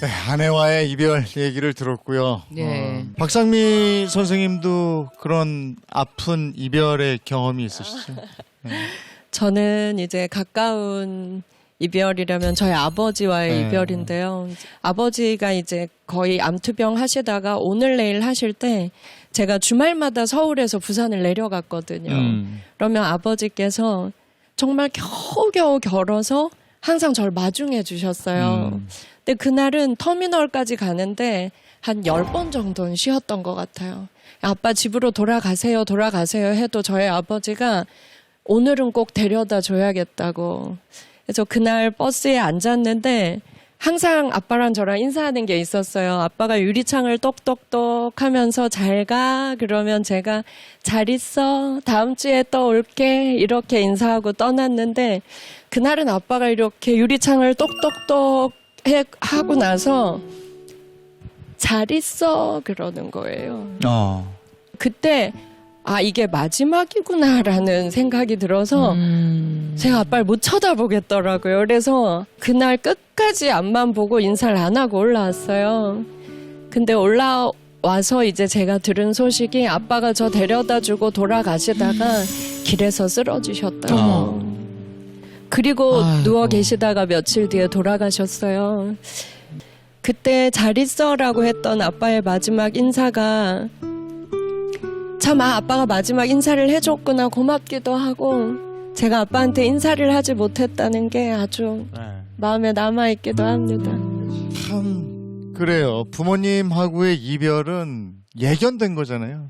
네, 아내와의 이별 얘기를 들었고요. 네. 박상미 선생님도 그런 아픈 이별의 경험이 있으시죠? 네. 저는 이제 가까운 이별이라면 저희 아버지와의 네. 이별인데요. 아버지가 이제 거의 암투병 하시다가 오늘 내일 하실 때 제가 주말마다 서울에서 부산을 내려갔거든요. 그러면 아버지께서 정말 겨우겨우 결어서 항상 저를 마중해 주셨어요. 근데 그날은 터미널까지 가는데 한 10번 정도는 쉬었던 것 같아요. 아빠 집으로 돌아가세요, 돌아가세요 해도 저희 아버지가 오늘은 꼭 데려다 줘야겠다고. 그래서 그날 버스에 앉았는데 항상 아빠랑 저랑 인사하는 게 있었어요. 아빠가 유리창을 똑똑똑 하면서 잘 가. 그러면 제가 잘 있어. 다음 주에 또 올게. 이렇게 인사하고 떠났는데 그날은 아빠가 이렇게 유리창을 똑똑똑 하고 나서 잘 있어. 그러는 거예요. 그때 아 이게 마지막이구나라는 생각이 들어서 제가 아빠를 못 쳐다보겠더라고요. 그래서 그날 끝까지 앞만 보고 인사를 안 하고 올라왔어요. 근데 올라와서 이제 제가 들은 소식이 아빠가 저 데려다 주고 돌아가시다가 길에서 쓰러지셨다고. 그리고 누워 계시다가 며칠 뒤에 돌아가셨어요. 그때 잘 있어라고 했던 아빠의 마지막 인사가 참 아빠가 마지막 인사를 해줬구나 고맙기도 하고 제가 아빠한테 인사를 하지 못했다는 게 아주 마음에 남아있기도 합니다. 참 그래요. 부모님하고의 이별은 예견된 거잖아요.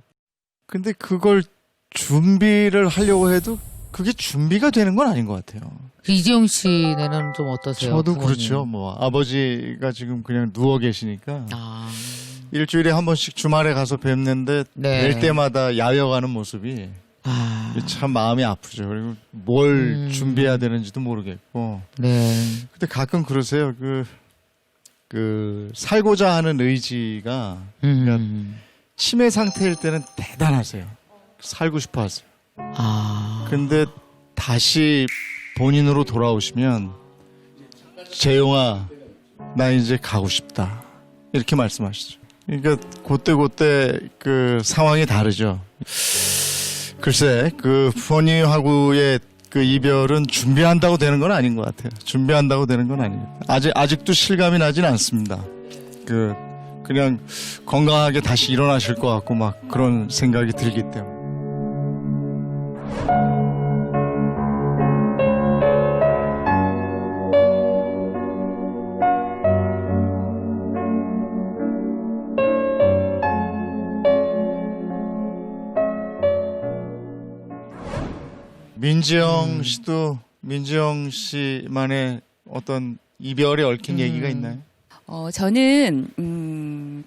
근데 그걸 준비를 하려고 해도 그게 준비가 되는 건 아닌 것 같아요. 이지용 씨네는 좀 어떠세요? 저도 부모님? 그렇죠. 뭐 아버지가 지금 그냥 누워 계시니까 아, 일주일에 한 번씩 주말에 가서 뵙는데 네. 뵐 때마다 야여가는 모습이 참 마음이 아프죠. 그리고 뭘 준비해야 되는지도 모르겠고. 네. 근데 가끔 그러세요. 그 살고자 하는 의지가 그러니까 치매 상태일 때는 대단하세요. 살고 싶어 하세요. 근데 다시 본인으로 돌아오시면 재용아 나 이제 가고 싶다. 이렇게 말씀하시죠. 그러니까 그때 그 상황이 다르죠. 글쎄 그 부모님하고의 그 이별은 준비한다고 되는 건 아닌 것 같아요. 준비한다고 되는 건 아니에요. 아직도 실감이 나진 않습니다. 그냥 건강하게 다시 일어나실 것 같고 막 그런 생각이 들기 때문에. 민지영 씨만의 어떤 이별에 얽힌 얘기가 있나요? 저는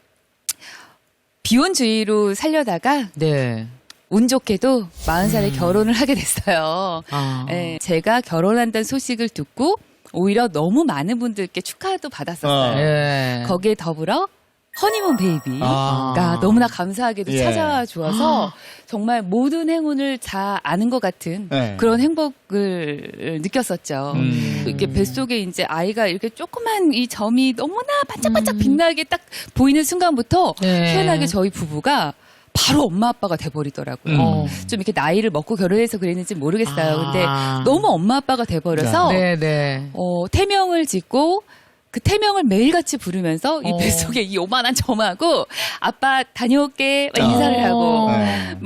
비혼주의로 살려다가 네. 운 좋게도 40살에 결혼을 하게 됐어요. 아. 예, 제가 결혼한다는 소식을 듣고 오히려 너무 많은 분들께 축하도 받았었어요. 네. 거기에 더불어 허니문 베이비가 너무나 감사하게도 예. 찾아와 주어서 정말 모든 행운을 다 아는 것 같은 네. 그런 행복을 느꼈었죠. 이렇게 뱃속에 이제 아이가 이렇게 조그만 이 점이 너무나 반짝반짝 빛나게 딱 보이는 순간부터 네. 희한하게 저희 부부가 바로 엄마 아빠가 돼버리더라고요. 좀 이렇게 나이를 먹고 결혼해서 그랬는지 모르겠어요. 근데 너무 엄마 아빠가 돼버려서 네네. 태명을 짓고 그 태명을 매일같이 부르면서 이 뱃속에 이 요만한 점하고 아빠 다녀올게 막 인사를 하고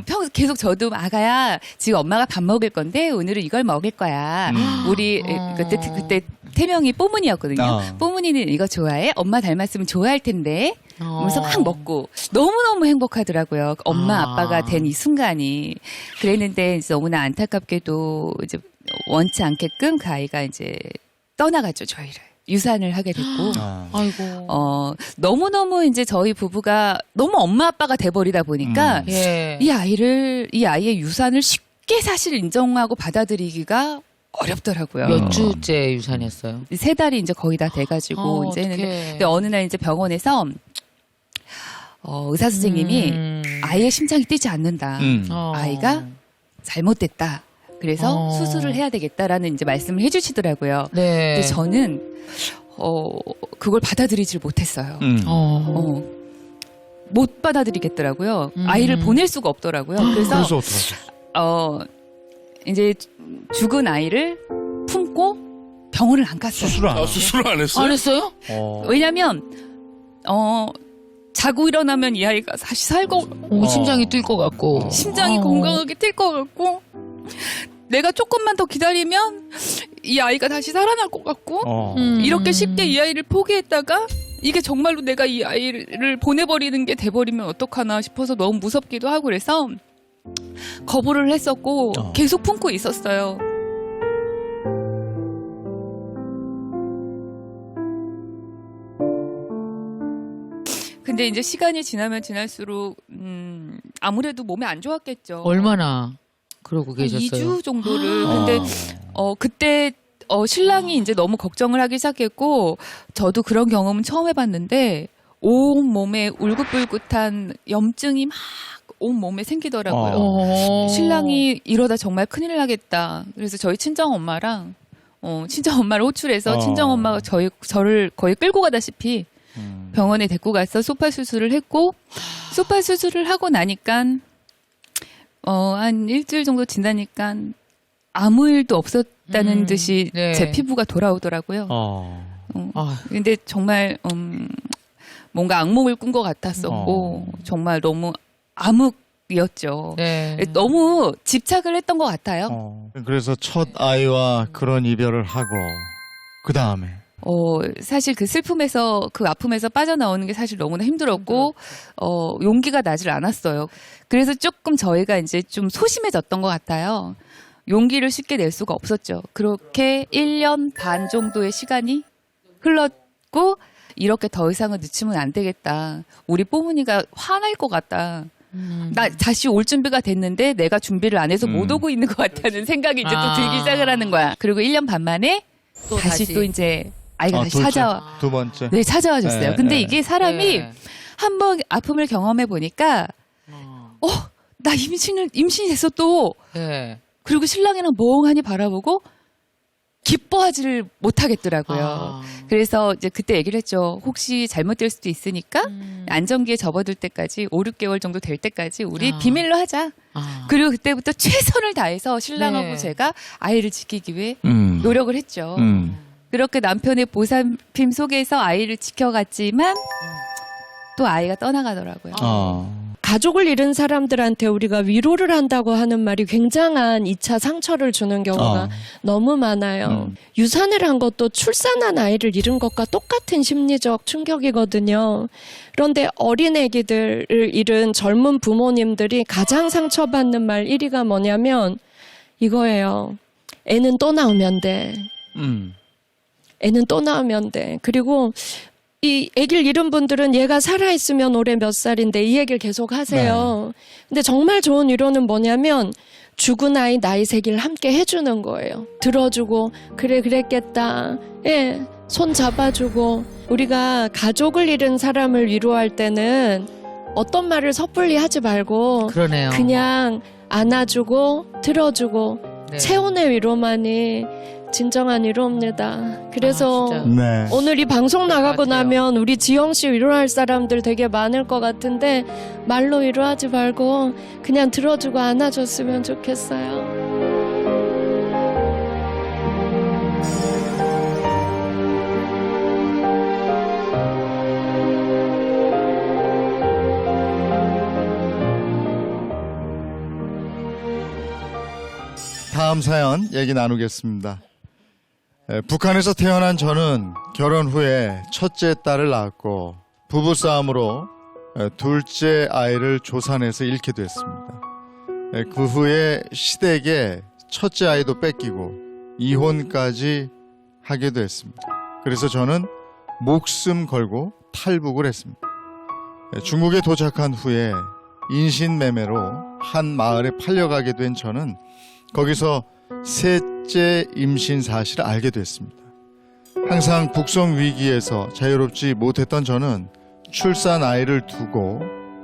평소 계속 저도 아가야 지금 엄마가 밥 먹을 건데 오늘은 이걸 먹을 거야. 우리 그때 태명이 뽀문이었거든요. 뽀문이는 이거 좋아해? 엄마 닮았으면 좋아할 텐데. 그래서 막 먹고 너무너무 행복하더라고요. 엄마 아빠가 된 이 순간이. 그랬는데 이제 너무나 안타깝게도 이제 원치 않게끔 그 아이가 이제 떠나갔죠, 저희를. 유산을 하게 됐고. 아이고. 너무너무 이제 저희 부부가 너무 엄마 아빠가 돼버리다 보니까 예. 이 아이의 유산을 쉽게 사실 인정하고 받아들이기가 어렵더라고요. 몇 주째 유산이었어요? 3달이 이제 거의 다 돼가지고 이제 했는데 근데 어느 날 이제 병원에서 의사 선생님이 아이의 심장이 뛰지 않는다. 아이가 잘못됐다. 그래서 수술을 해야 되겠다라는 이제 말씀을 해주시더라고요. 네. 근데 저는 그걸 받아들이질 못했어요. 못 받아들이겠더라고요. 아이를 보낼 수가 없더라고요. 그래서 어떡하죠? 이제 죽은 아이를 품고 병원을 안 갔어요. 수술을 안 했어요? 안 했어요? 왜냐면 자고 일어나면 이 아이가 다시 살고 심장이 뛸 것 같고. 심장이 건강하게 뛸 것 같고 내가 조금만 더 기다리면 이 아이가 다시 살아날 것 같고 이렇게 쉽게 이 아이를 포기했다가 이게 정말로 내가 이 아이를 보내버리는 게 돼버리면 어떡하나 싶어서 너무 무섭기도 하고 그래서 거부를 했었고 계속 품고 있었어요. 근데 이제 시간이 지나면 지날수록 아무래도 몸에 안 좋았겠죠. 얼마나 그러고 한 계셨어요? 2주 정도를. 근데 그때 신랑이 이제 너무 걱정을 하기 시작했고 저도 그런 경험은 처음 해봤는데 온 몸에 울긋불긋한 염증이 막 온 몸에 생기더라고요. 신랑이 이러다 정말 큰일 나겠다. 그래서 저희 친정 엄마랑 친정 엄마를 호출해서 친정 엄마가 저를 거의 끌고 가다시피 병원에 데리고 가서 소파 수술을 했고 소파 수술을 하고 나니까 한 일주일 정도 지나니까 아무 일도 없었다는 듯이 네. 제 피부가 돌아오더라고요. 근데 정말 뭔가 악몽을 꾼 것 같았었고 정말 너무 암흑이었죠. 네. 너무 집착을 했던 것 같아요. 그래서 첫 아이와 그런 이별을 하고 그 다음에 사실 그 슬픔에서 그 아픔에서 빠져나오는 게 사실 너무나 힘들었고 용기가 나질 않았어요. 그래서 조금 저희가 이제 좀 소심해졌던 것 같아요. 용기를 쉽게 낼 수가 없었죠. 그렇게 1년 반 정도의 시간이 흘렀고 이렇게 더 이상은 늦추면 안 되겠다. 우리 뽀문이가 화날 것 같다. 나 다시 올 준비가 됐는데 내가 준비를 안 해서 못 오고 있는 것 같다는 생각이 이제 또 들기 시작을 하는 거야. 그리고 1년 반 만에 또 다시 또 이제 아이가 다시 둘째, 찾아와. 두 번째. 네, 찾아와 줬어요. 네, 근데 네. 이게 사람이 네. 한번 아픔을 경험해 보니까 나 임신이 됐어 또. 네. 그리고 신랑이랑 멍하니 바라보고 기뻐하지를 못하겠더라고요. 그래서 이제 그때 얘기를 했죠. 혹시 잘못될 수도 있으니까 안정기에 접어들 때까지 5, 6개월 정도 될 때까지 우리 비밀로 하자. 그리고 그때부터 최선을 다해서 신랑하고 네. 제가 아이를 지키기 위해 노력을 했죠. 그렇게 남편의 보살핌 속에서 아이를 지켜갔지만 또 아이가 떠나가더라고요. 가족을 잃은 사람들한테 우리가 위로를 한다고 하는 말이 굉장한 2차 상처를 주는 경우가 너무 많아요. 유산을 한 것도 출산한 아이를 잃은 것과 똑같은 심리적 충격이거든요. 그런데 어린 아기들을 잃은 젊은 부모님들이 가장 상처받는 말 1위가 뭐냐면 이거예요. 애는 또 나오면 돼. 애는 또 나오면 돼. 그리고 이 아기를 잃은 분들은 얘가 살아있으면 올해 몇 살인데 이 얘기를 계속 하세요. 근데 정말 좋은 위로는 뭐냐면 죽은 아이 나이 세기를 함께 해주는 거예요. 들어주고 그래 그랬겠다. 예, 손 잡아주고 우리가 가족을 잃은 사람을 위로할 때는 어떤 말을 섭불리 하지 말고 그러네요. 그냥 안아주고 들어주고 네. 체온의 위로만이 진정한 위로입니다. 그래서 진짜. 네. 오늘 이 방송 나가고 같아요. 나면 우리 지영 씨 위로할 사람들 되게 많을 것 같은데 말로 위로하지 말고 그냥 들어주고 안아줬으면 좋겠어요. 다음 사연 얘기 나누겠습니다. 북한에서 태어난 저는 결혼 후에 첫째 딸을 낳았고 부부싸움으로 둘째 아이를 조산해서 잃게 됐습니다. 그 후에 시댁에 첫째 아이도 뺏기고 이혼까지 하게 됐습니다. 그래서 저는 목숨 걸고 탈북을 했습니다. 중국에 도착한 후에 인신매매로 한 마을에 팔려가게 된 저는 거기서 셋째 임신 사실을 알게 됐습니다. 항상 북송 위기에서 자유롭지 못했던 저는 출산 아이를 두고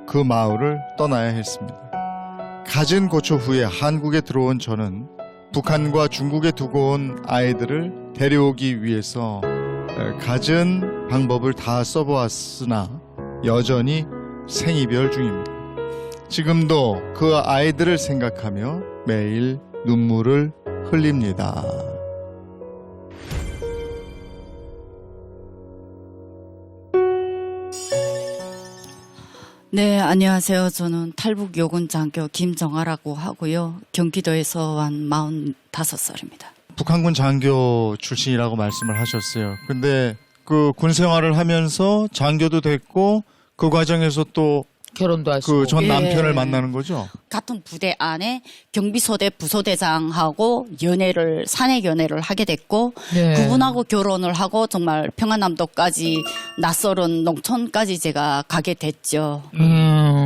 그 마을을 떠나야 했습니다. 갖은 고초 후에 한국에 들어온 저는 북한과 중국에 두고 온 아이들을 데려오기 위해서 갖은 방법을 다 써보았으나 여전히 생이별 중입니다. 지금도 그 아이들을 생각하며 매일 눈물을 흘립니다. 네, 안녕하세요. 저는 탈북 요군 장교 김정아라고 하고요. 경기도에서 온 45살입니다. 북한군 장교 출신이라고 말씀을 하셨어요. 근데 그 군 생활을 하면서 장교도 됐고 그 과정에서 또 결혼도 하시고. 그 전 예. 남편을 만나는 거죠? 같은 부대 안에 경비소대 부소대장하고 사내 연애를 하게 됐고 네. 그분하고 결혼을 하고 정말 평안남도까지 낯설은 농촌까지 제가 가게 됐죠.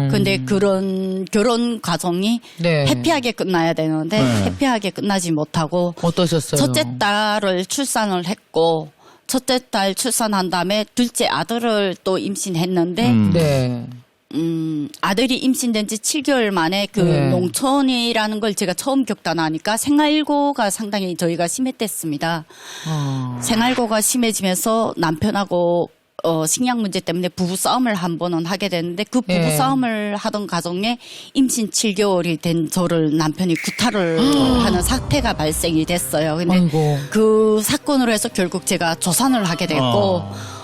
근데 그런 결혼 과정이 네. 해피하게 끝나야 되는데 네. 해피하게 끝나지 못하고 어떠셨어요? 첫째 딸을 출산을 했고 첫째 딸 출산한 다음에 둘째 아들을 또 임신했는데 네. 아들이 임신된 지 7개월 만에 그 네. 농촌이라는 걸 제가 처음 겪다나니까 생활고가 상당히 저희가 심했댔습니다. 생활고가 심해지면서 남편하고 식량 문제 때문에 부부 싸움을 한 번은 하게 됐는데 그 부부 네. 싸움을 하던 과정에 임신 7개월이 된 저를 남편이 구타를 하는 사태가 발생이 됐어요. 근데 아이고. 그 사건으로 해서 결국 제가 조산을 하게 됐고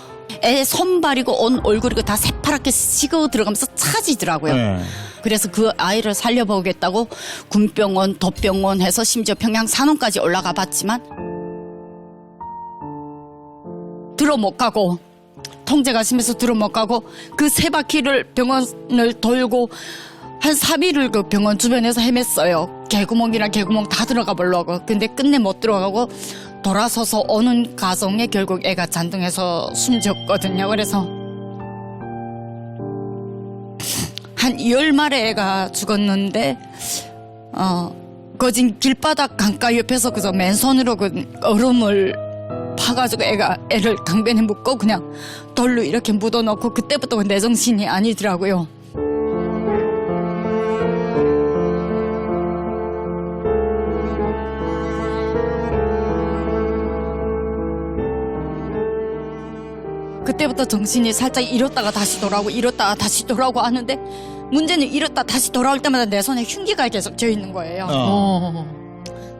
애 손발이고 온 얼굴이고 다 새파랗게 식어 들어가면서 차지더라고요. 네. 그래서 그 아이를 살려보겠다고 군병원, 덧병원 해서 심지어 평양 산원까지 올라가 봤지만 들어 못 가고 통제가 심해서 들어 못 가고 그 세 바퀴를 병원을 돌고 한 3일을 그 병원 주변에서 헤맸어요. 개구멍이랑 개구멍 다 들어가 보려고. 근데 끝내 못 들어가고 돌아서서 오는 과정에 결국 애가 잔등해서 숨졌거든요. 그래서 한 2월 말에 애가 죽었는데 거진 길바닥 강가 옆에서 그저 맨손으로 그 얼음을 파가지고 애를 강변에 묻고 그냥 돌로 이렇게 묻어놓고 그때부터 내 정신이 아니더라고요. 그때부터 정신이 살짝 잃었다가 다시 돌아오고 잃었다가 다시 돌아오고 하는데 문제는 잃었다 다시 돌아올 때마다 내 손에 흉기가 계속 쥐어 있는 거예요.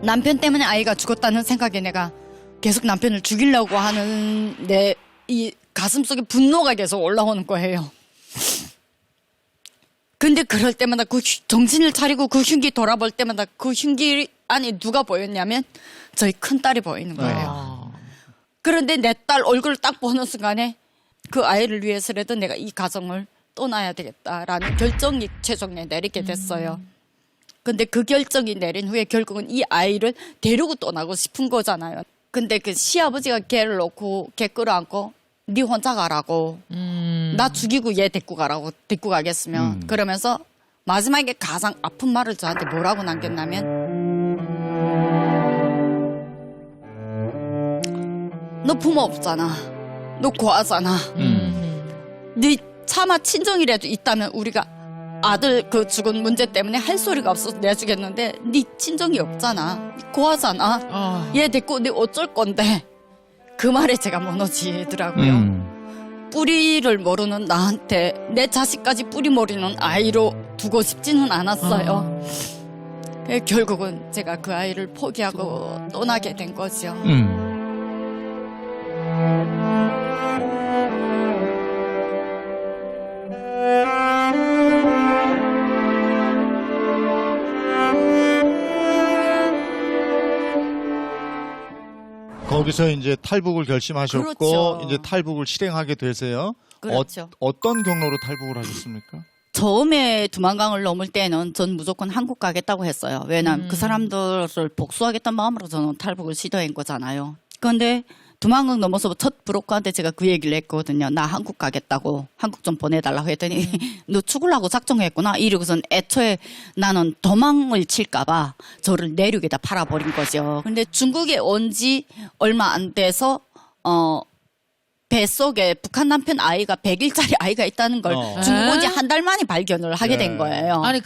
남편 때문에 아이가 죽었다는 생각에 내가 계속 남편을 죽이려고 하는 내 이 가슴 속에 분노가 계속 올라오는 거예요. 근데 그럴 때마다 정신을 차리고 그 흉기 돌아볼 때마다 그 흉기 안에 누가 보였냐면 저희 큰딸이 보이는 거예요. 그런데 내 딸 얼굴을 딱 보는 순간에 그 아이를 위해서라도 내가 이 가정을 떠나야 되겠다라는 결정이 최종에 내리게 됐어요. 근데 그 결정이 내린 후에 결국은 이 아이를 데리고 떠나고 싶은 거잖아요. 근데 그 시아버지가 걔를 놓고 걔 끌어안고 네 혼자 가라고 나 죽이고 얘 데리고 가라고 데리고 가겠으면 그러면서 마지막에 가장 아픈 말을 저한테 뭐라고 남겼냐면 너 부모 없잖아. 너 고아잖아. 네 차마 친정이라도 있다면 우리가 아들 그 죽은 문제 때문에 할 소리가 없어서 내주겠는데 네 친정이 없잖아. 고아잖아. 얘 데리고 네 어쩔 건데. 그 말에 제가 무너지더라고요. 뿌리를 모르는 나한테 내 자식까지 뿌리 모르는 아이로 두고 싶지는 않았어요. 결국은 제가 그 아이를 포기하고 떠나게 된 거죠. 거기서 이제 탈북을 결심하셨고 그렇죠. 이제 탈북을 실행하게 되세요. 그렇죠. 어떤 경로로 탈북을 하셨습니까? 처음에 두만강을 넘을 때는 전 무조건 한국 가겠다고 했어요. 왜냐하면 그 사람들을 복수하겠다는 마음으로 저는 탈북을 시도한 거잖아요. 그런데 두만강 넘어서 첫 브로커한테 제가 그 얘기를 했거든요. 나 한국 가겠다고. 한국 좀 보내달라고 했더니 너 죽으려고 작정했구나. 이러고선 애초에 나는 도망을 칠까 봐 저를 내륙에다 팔아버린 거죠. 근데 중국에 온 지 얼마 안 돼서 뱃속에 북한 남편 아이가 100일짜리 아이가 있다는 걸 중국 온 지 한 달 만에 발견을 하게 된 거예요. 아니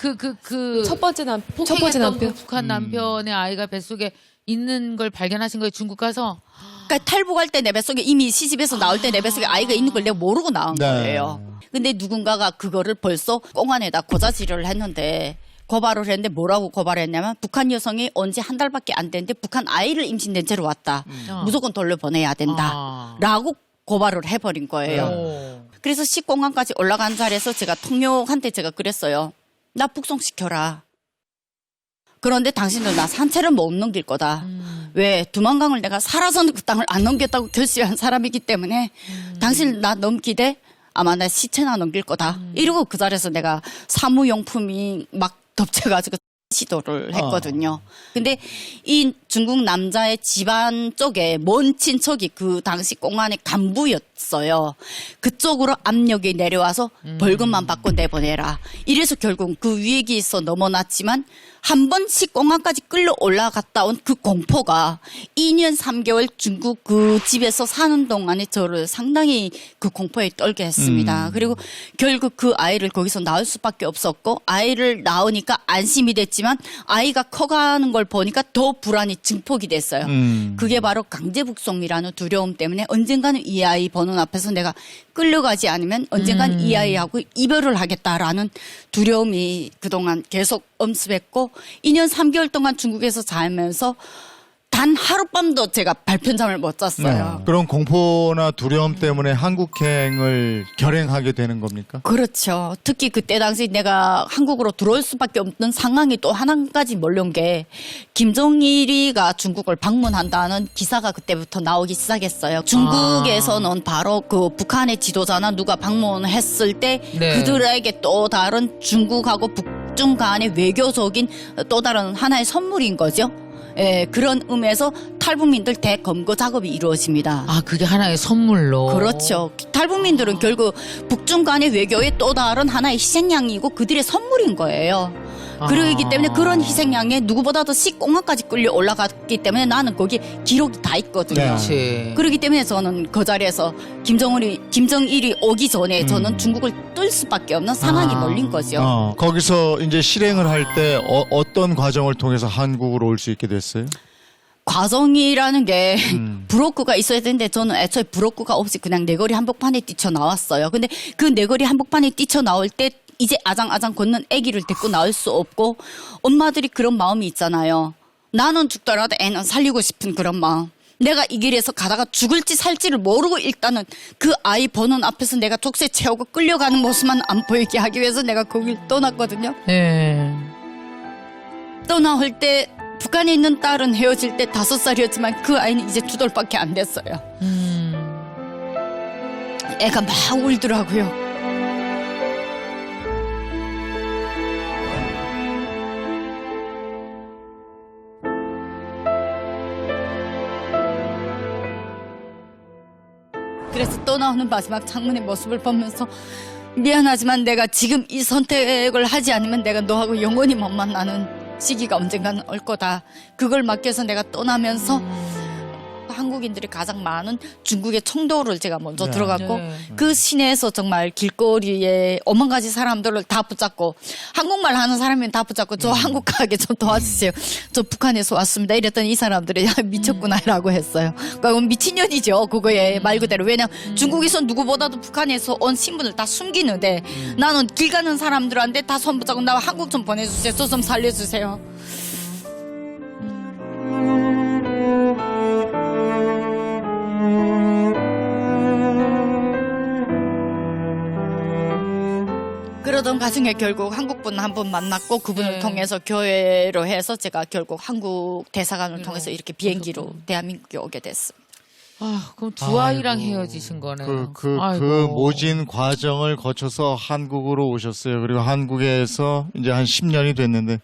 첫 번째 남편. 폭행했던 그 북한 남편의 아이가 뱃속에 있는 걸 발견하신 거예요. 중국 가서. 그러니까 탈북할 때 내 뱃속에 이미 시집에서 나올 때 내 뱃속에 아이가 있는 걸 내가 모르고 나온 네. 거예요. 근데 누군가가 그거를 벌써 꽁안에다 고자질을 했는데 고발을 했는데 뭐라고 고발했냐면 북한 여성이 온 지 한 달밖에 안 됐는데 북한 아이를 임신된 채로 왔다. 무조건 돌려보내야 된다. 라고 고발을 해버린 거예요. 그래서 시공항까지 올라간 자리에서 제가 통역한테 제가 그랬어요. 나 북송시켜라. 그런데 당신들 나 산채를 못 넘길 거다. 왜? 두만강을 내가 살아서는 그 땅을 안 넘겼다고 결심한 사람이기 때문에 당신 나 넘기되 아마 나 시체나 넘길 거다. 이러고 그 자리에서 내가 사무용품이 막 덮쳐가지고 시도를 했거든요. 근데 이 중국 남자의 집안 쪽에 먼 친척이 그 당시 공안의 간부였어요. 그쪽으로 압력이 내려와서 벌금만 받고 내보내라. 이래서 결국 그 위기에서 넘어났지만 한 번씩 공항까지 끌려 올라갔다 온 그 공포가 2년 3개월 중국 그 집에서 사는 동안에 저를 상당히 그 공포에 떨게 했습니다. 그리고 결국 그 아이를 거기서 낳을 수밖에 없었고 아이를 낳으니까 안심이 됐지만 아이가 커가는 걸 보니까 더 불안이 증폭이 됐어요. 그게 바로 강제북송이라는 두려움 때문에 언젠가는 이 아이 보는 앞에서 내가 끌려가지 않으면 언젠간 이 아이하고 이별을 하겠다라는 두려움이 그동안 계속 엄습했고 2년 3개월 동안 중국에서 살면서 단 하룻밤도 제가 발편잠을 못 잤어요. 그런 공포나 두려움 때문에 한국행을 결행하게 되는 겁니까? 그렇죠. 특히 그때 당시 내가 한국으로 들어올 수밖에 없는 상황이 또 하나까지 몰려온 게 김정일이가 중국을 방문한다는 기사가 그때부터 나오기 시작했어요. 중국에서는 바로 그 북한의 지도자나 누가 방문했을 때 네. 그들에게 또 다른 중국하고 북중 간의 외교적인 또 다른 하나의 선물인 거죠. 예, 그런 의미에서 탈북민들 대검거 작업이 이루어집니다. 아, 그게 하나의 선물로. 그렇죠. 탈북민들은 결국 북중 간의 외교의 또 다른 하나의 희생양이고 그들의 선물인 거예요. 그러기 때문에 그런 희생양에 누구보다도 시공항까지 끌려 올라갔기 때문에 나는 거기 기록이 다 있거든요. 네. 그렇지. 그렇기 때문에 저는 그 자리에서 김정일이 오기 전에 저는 중국을 뜰 수밖에 없는 상황이 몰린 거죠. 거기서 이제 실행을 할 때 어떤 과정을 통해서 한국으로 올 수 있게 됐어요? 과정이라는 게 브로커가 있어야 되는데 저는 애초에 브로커가 없이 그냥 내거리 한복판에 뛰쳐나왔어요. 근데 그 내거리 한복판에 뛰쳐나올 때 이제 아장아장 걷는 아기를 데리고 나올 수 없고 엄마들이 그런 마음이 있잖아요. 나는 죽더라도 애는 살리고 싶은 그런 마음. 내가 이 길에서 가다가 죽을지 살지를 모르고 일단은 그 아이 보는 앞에서 내가 족쇄 채우고 끌려가는 모습만 안 보이게 하기 위해서 내가 거길 떠났거든요. 네. 떠나올 때 북한에 있는 딸은 헤어질 때 5살이었지만 그 아이는 이제 2돌밖에 안 됐어요. 애가 막 울더라고요. 그래서 떠나오는 마지막 장문의 모습을 보면서 미안하지만 내가 지금 이 선택을 하지 않으면 내가 너하고 영원히 못 만나는 시기가 언젠가는 올 거다. 그걸 맡겨서 내가 떠나면서 한국인들이 가장 많은 중국의 청도를 제가 먼저 들어갔고 그 시내에서 정말 길거리에 5만 가지 사람들을 다 붙잡고 한국말 하는 사람이면 다 붙잡고 저 한국 가게 좀 도와주세요. 저 북한에서 왔습니다. 이랬더니 이 사람들이 야, 미쳤구나라고 했어요. 그러니까 미친년이죠. 그거에 말 그대로. 왜냐면 중국에서 누구보다도 북한에서 온 신분을 다 숨기는데 나는 길 가는 사람들한테 다 손 붙잡고 나 한국 좀 보내주세요. 저 좀 살려주세요. 그러던 과정에 결국 한국분 한 분 만났고 그분을 통해서 교회로 해서 제가 결국 한국 대사관을 통해서 이렇게 비행기로 대한민국에 오게 됐습니다. 아, 그럼 두 아이랑 헤어지신 거네요. 그 아이고. 모진 과정을 거쳐서 한국으로 오셨어요. 그리고 한국에서 이제 한 10년이 됐는데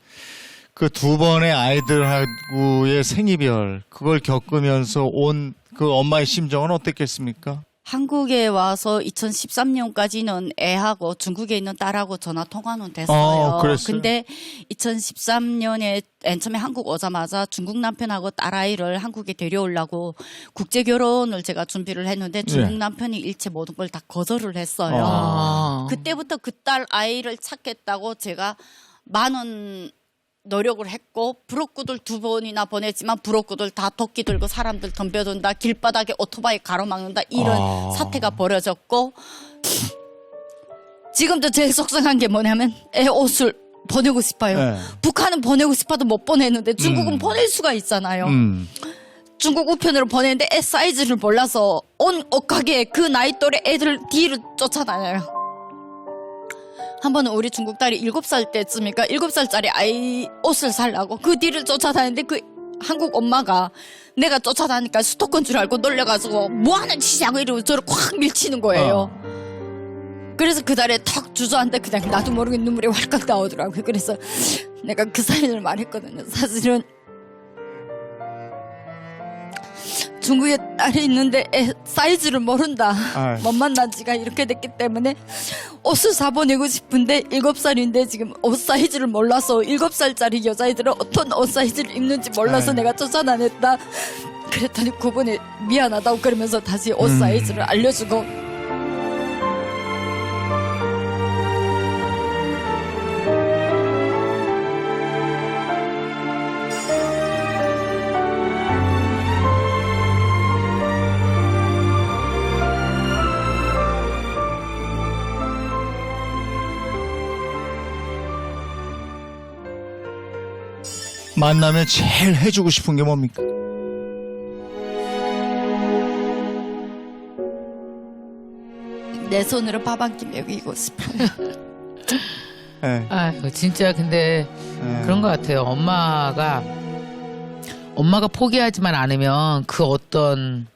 그 두 번의 아이들하고의 생이별 그걸 겪으면서 온 그 엄마의 심정은 어땠겠습니까? 한국에 와서 2013년까지는 애하고 중국에 있는 딸하고 전화 통화는 됐어요. 그랬어요? 근데 2013년에 맨 처음에 한국 오자마자 중국 남편하고 딸아이를 한국에 데려오려고 국제 결혼을 제가 준비를 했는데 중국 남편이 일체 모든 걸 다 거절을 했어요. 그때부터 그 딸 아이를 찾겠다고 제가 많은 노력을 했고 부록구들 2번이나 보냈지만 부록구들 다 도끼 들고 사람들 덤벼든다, 길바닥에 오토바이 가로막는다, 이런 사태가 벌어졌고, 지금도 제일 속상한 게 뭐냐면 애 옷을 보내고 싶어요. 네. 북한은 보내고 싶어도 못 보내는데 중국은 보낼 수가 있잖아요. 중국 우편으로 보내는데 애 사이즈를 몰라서 온 옷가게에 그 나이 또래 애들 뒤를 쫓아다녀요. 한 번은 우리 중국 딸이 7살 때쯤이니까 7살짜리 아이 옷을 살라고 그 뒤를 쫓아다니는데 그 한국 엄마가 내가 쫓아다니까 스토커인 줄 알고 놀려가지고 뭐하는 짓이냐고 이러고 저를 콱 밀치는 거예요. 그래서 그 달에 턱 주저앉는데 그냥 나도 모르게 눈물이 활깍 나오더라고요. 그래서 내가 그 사연을 말했거든요. 사실은 중국에 딸이 있는데 애 사이즈를 모른다. 못 만난 지가 이렇게 됐기 때문에 옷을 사보내고 싶은데 7살인데 지금 옷 사이즈를 몰라서 7살짜리 여자애들은 어떤 옷 사이즈를 입는지 몰라서 내가 쫓아다녔다. 그랬더니 그분이 미안하다고 그러면서 다시 옷 사이즈를 알려주고, 만나면 제일 해주고 싶은 게 뭡니까? 내 손으로 밥 한 끼 먹이고 싶어요. 네. 아이고 진짜 근데 네. 그런 것 같아요. 엄마가 포기하지만 않으면 그 어떤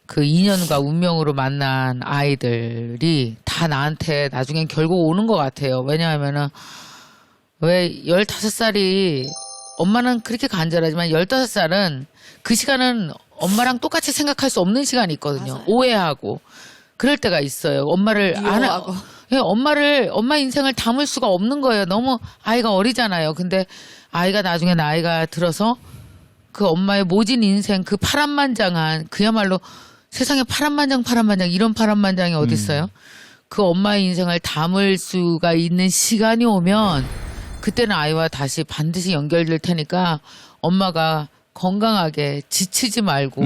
그 인연과 운명으로 만난 아이들이 다 나한테 나중엔 결국 오는 것 같아요. 왜냐하면은 왜 15살이 엄마는 그렇게 간절하지만 15살은 그 시간은 엄마랑 똑같이 생각할 수 없는 시간이 있거든요. 맞아요. 오해하고 그럴 때가 있어요. 엄마를 미워하고. 엄마 인생을 담을 수가 없는 거예요. 너무 아이가 어리잖아요. 근데 아이가 나중에 나이가 들어서 그 엄마의 모진 인생, 그 파란만장한, 그야말로 세상에 파란만장 이런 파란만장이 어디 있어요? 그 엄마의 인생을 담을 수가 있는 시간이 오면 그때는 아이와 다시 반드시 연결될 테니까 엄마가 건강하게 지치지 말고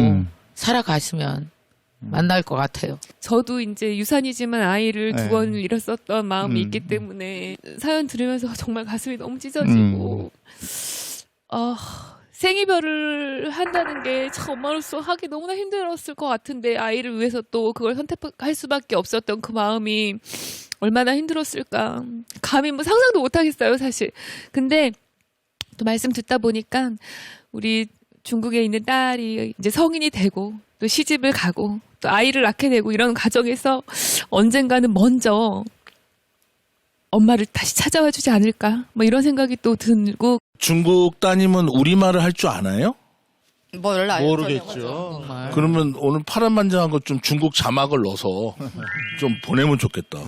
살아가시면 만날 것 같아요. 저도 이제 유산이지만 아이를 네. 2번을 잃었었던 마음이 있기 때문에 사연 들으면서 정말 가슴이 너무 찢어지고 생이별을 한다는 게 참 엄마로서 하기 너무나 힘들었을 것 같은데 아이를 위해서 또 그걸 선택할 수밖에 없었던 그 마음이 얼마나 힘들었을까. 감히 뭐 상상도 못하겠어요, 사실. 근데 또 말씀 듣다 보니까 우리 중국에 있는 딸이 이제 성인이 되고 또 시집을 가고 또 아이를 낳게 되고 이런 과정에서 언젠가는 먼저 엄마를 다시 찾아와 주지 않을까 뭐 이런 생각이 또 들고. 중국 따님은 우리말을 할 줄 아나요? 몰라요. 모르겠죠. 정말. 그러면 오늘 파란만장한 것 좀 중국 자막을 넣어서 좀 보내면 좋겠다.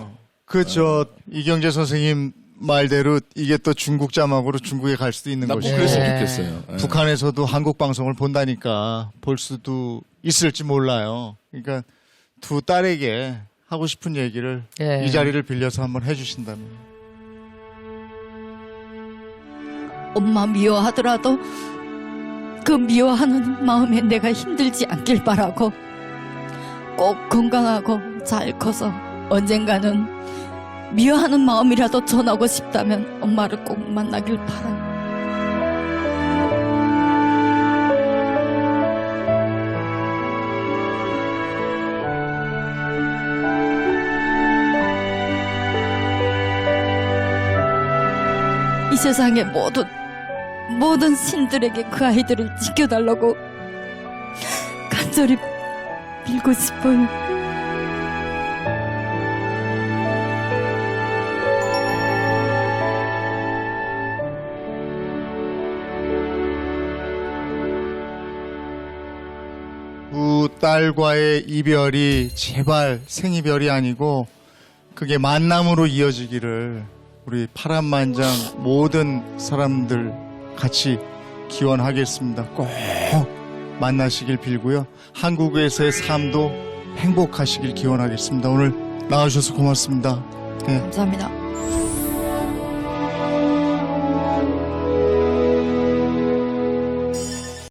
그저 이경재 선생님 말대로 이게 또 중국 자막으로 중국에 갈 수도 있는 나 뭐 것이고 그랬으면 좋겠어요. 예. 북한에서도 한국 방송을 본다니까 볼 수도 있을지 몰라요. 그러니까 두 딸에게 하고 싶은 얘기를 예. 이 자리를 빌려서 한번 해주신다면. 엄마 미워하더라도 그 미워하는 마음에 내가 힘들지 않길 바라고, 꼭 건강하고 잘 커서 언젠가는 미워하는 마음이라도 전하고 싶다면 엄마를 꼭 만나길 바라요. 이 세상의 모든 신들에게 그 아이들을 지켜달라고 간절히 빌고 싶어요. 두 딸과의 이별이 제발 생이별이 아니고 그게 만남으로 이어지기를 우리 파란만장 모든 사람들 같이 기원하겠습니다. 꼭 만나시길 빌고요. 한국에서의 삶도 행복하시길 기원하겠습니다. 오늘 나와주셔서 고맙습니다. 네. 감사합니다.